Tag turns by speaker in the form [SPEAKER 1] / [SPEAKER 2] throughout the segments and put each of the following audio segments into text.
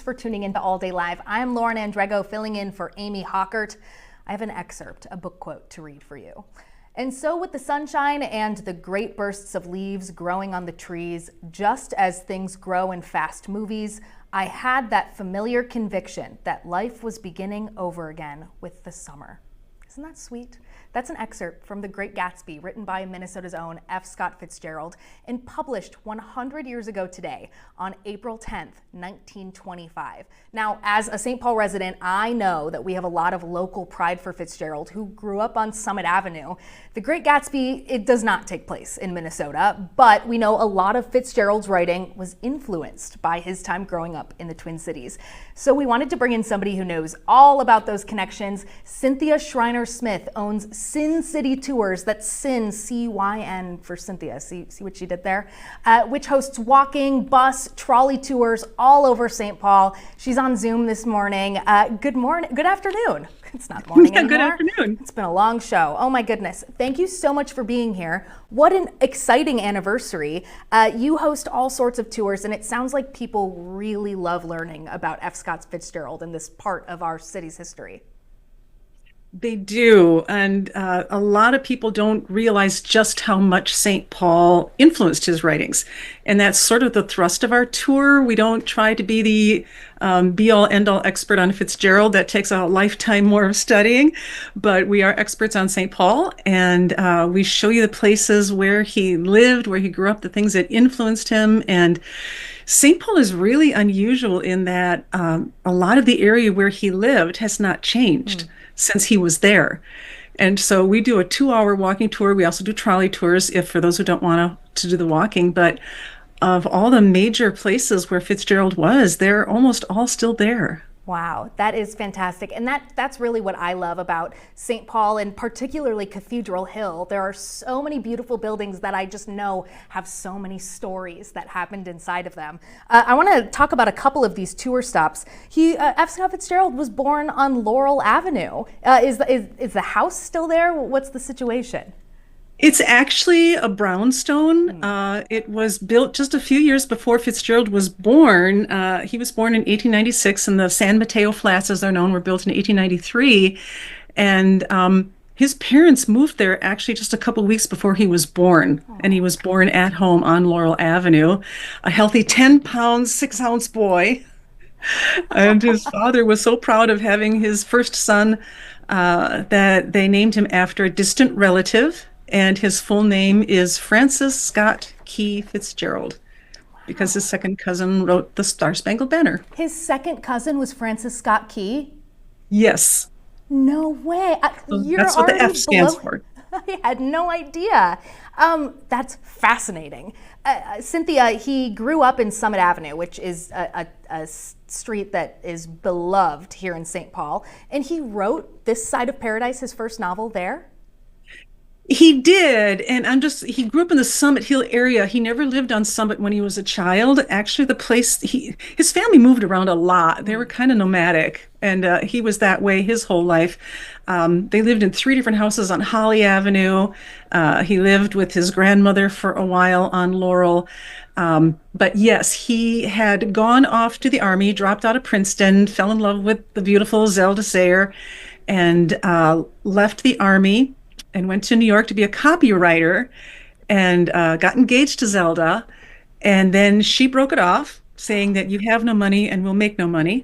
[SPEAKER 1] for tuning into All Day Live. I'm Lauren Andrego, filling in for Amy Hockert. I have an excerpt, a book quote to read for you. And so with the sunshine and the great bursts of leaves growing on the trees, just as things grow in fast movies, I had that familiar conviction that life was beginning over again with the summer. Isn't that sweet? That's an excerpt from The Great Gatsby, written by Minnesota's own F. Scott Fitzgerald and published 100 years ago today on April 10th, 1925. Now, as a St. Paul resident, I know that we have a lot of local pride for Fitzgerald, who grew up on Summit Avenue. The Great Gatsby, it does not take place in Minnesota, but we know a lot of Fitzgerald's writing was influenced by his time growing up in the Twin Cities. So we wanted to bring in somebody who knows all about those connections. Cynthia Shreiner Smith owns CynCity Tours, that's Cyn, C-Y-N for Cynthia, see what she did there? Which hosts walking, bus, trolley tours all over St. Paul. She's on Zoom this morning. Good afternoon. It's not morning anymore.
[SPEAKER 2] Good afternoon.
[SPEAKER 1] It's been a long show. Oh my goodness. Thank you so much for being here. What an exciting anniversary. You host all sorts of tours, and it sounds like people really love learning about F. Scott Fitzgerald and this part of our city's history.
[SPEAKER 2] They do, and a lot of people don't realize just how much St. Paul influenced his writings, and that's sort of the thrust of our tour. We don't try to be the be-all, end-all expert on Fitzgerald. That takes a lifetime more of studying, but we are experts on St. Paul, and we show you the places where he lived, where he grew up, the things that influenced him. And St. Paul is really unusual in that a lot of the area where he lived has not changed since he was there. And so we do a 2-hour walking tour. We also do trolley tours for those who don't want to do the walking. But of all the major places where Fitzgerald was, they're almost all still there.
[SPEAKER 1] Wow, that is fantastic. And that's really what I love about St. Paul, and particularly Cathedral Hill. There are so many beautiful buildings that I just know have so many stories that happened inside of them. I want to talk about a couple of these tour stops. F. Scott Fitzgerald was born on Laurel Avenue. Is the house still there? What's the situation?
[SPEAKER 2] It's actually a brownstone. It was built just a few years before Fitzgerald was born. He was born in 1896, and the San Mateo Flats, as they're known, were built in 1893. And his parents moved there actually just a couple of weeks before he was born. And he was born at home on Laurel Avenue, a healthy 10-pound, 6-ounce boy. And his father was so proud of having his first son that they named him after a distant relative. And his full name is Francis Scott Key Fitzgerald, because his second cousin wrote the Star-Spangled Banner.
[SPEAKER 1] His second cousin was Francis Scott Key?
[SPEAKER 2] Yes.
[SPEAKER 1] No way.
[SPEAKER 2] That's what the F stands for.
[SPEAKER 1] I had no idea. That's fascinating. Cynthia, he grew up in Summit Avenue, which is a street that is beloved here in St. Paul. And he wrote This Side of Paradise, his first novel, there?
[SPEAKER 2] He did, and he grew up in the Summit Hill area. He never lived on Summit when he was a child. Actually, his family moved around a lot. They were kind of nomadic, and he was that way his whole life. They lived in 3 different houses on Holly Avenue. He lived with his grandmother for a while on Laurel. But yes, he had gone off to the Army, dropped out of Princeton, fell in love with the beautiful Zelda Sayer, and left the Army and went to New York to be a copywriter, and got engaged to Zelda. And then she broke it off, saying that you have no money and will make no money,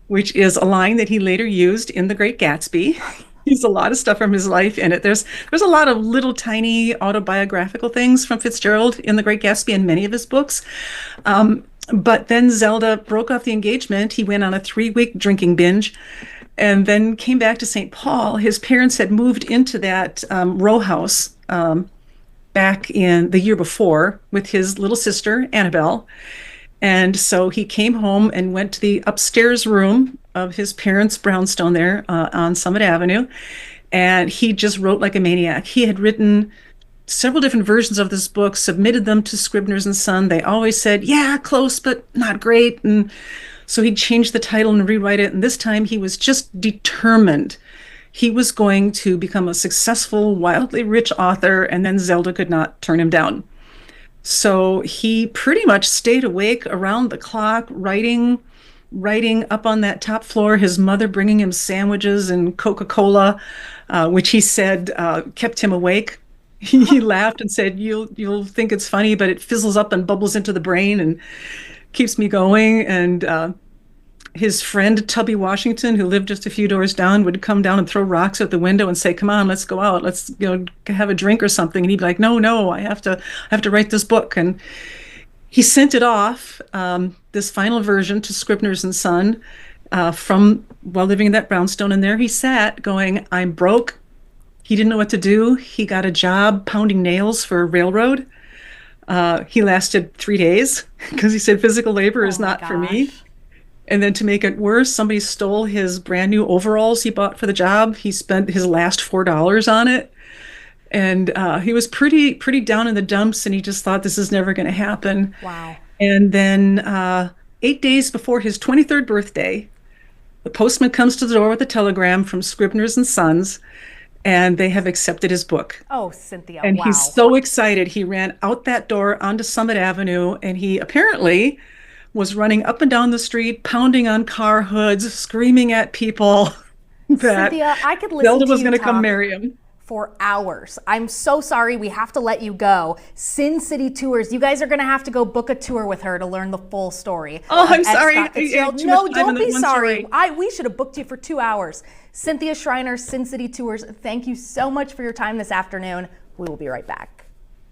[SPEAKER 2] which is a line that he later used in The Great Gatsby. There's a lot of stuff from his life in it. There's a lot of little tiny autobiographical things from Fitzgerald in The Great Gatsby and many of his books. But then Zelda broke off the engagement. He went on a 3-week drinking binge, and then came back to St. Paul. His parents had moved into that row house back in the year before with his little sister, Annabelle. And so he came home and went to the upstairs room of his parents' brownstone there on Summit Avenue. And he just wrote like a maniac. He had written several different versions of this book, submitted them to Scribner's and Son. They always said, yeah, close, but not great. And so he changed the title and rewrite it. And this time he was just determined. He was going to become a successful, wildly rich author, and then Zelda could not turn him down. So he pretty much stayed awake around the clock, writing writing up on that top floor, his mother bringing him sandwiches and Coca-Cola, which he said kept him awake. He laughed and said, "You'll think it's funny, but it fizzles up and bubbles into the brain and keeps me going." And his friend Tubby Washington, who lived just a few doors down, would come down and throw rocks at the window and say, "Come on, let's go out. Let's have a drink or something." And he'd be like, "No, no, I have to write this book." And he sent it off, this final version, to Scribner's and Son, from while living in that brownstone. And there he sat going, "I'm broke." He didn't know what to do. He got a job pounding nails for a railroad. He lasted 3 days because he said physical labor is not for me. And then to make it worse, somebody stole his brand new overalls he bought for the job. He spent his last $4 on it. And he was pretty down in the dumps, and he just thought this is never going to happen.
[SPEAKER 1] Wow.
[SPEAKER 2] And then 8 days before his 23rd birthday, the postman comes to the door with a telegram from Scribner's and Sons, and they have accepted his book.
[SPEAKER 1] Oh, Cynthia,
[SPEAKER 2] and
[SPEAKER 1] wow.
[SPEAKER 2] He's so excited. He ran out that door onto Summit Avenue, and he apparently was running up and down the street, pounding on car hoods, screaming at people that
[SPEAKER 1] Cynthia, I could listen
[SPEAKER 2] Zelda
[SPEAKER 1] to
[SPEAKER 2] was
[SPEAKER 1] you
[SPEAKER 2] going to come
[SPEAKER 1] talk
[SPEAKER 2] marry him.
[SPEAKER 1] for hours. I'm so sorry. We have to let you go. CynCity Tours. You guys are going to have to go book a tour with her to learn the full story.
[SPEAKER 2] Oh, I'm sorry.
[SPEAKER 1] No, don't be sorry. We should have booked you for 2 hours. Cynthia Shreiner, CynCity Tours. Thank you so much for your time this afternoon. We will be right back.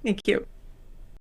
[SPEAKER 2] Thank you.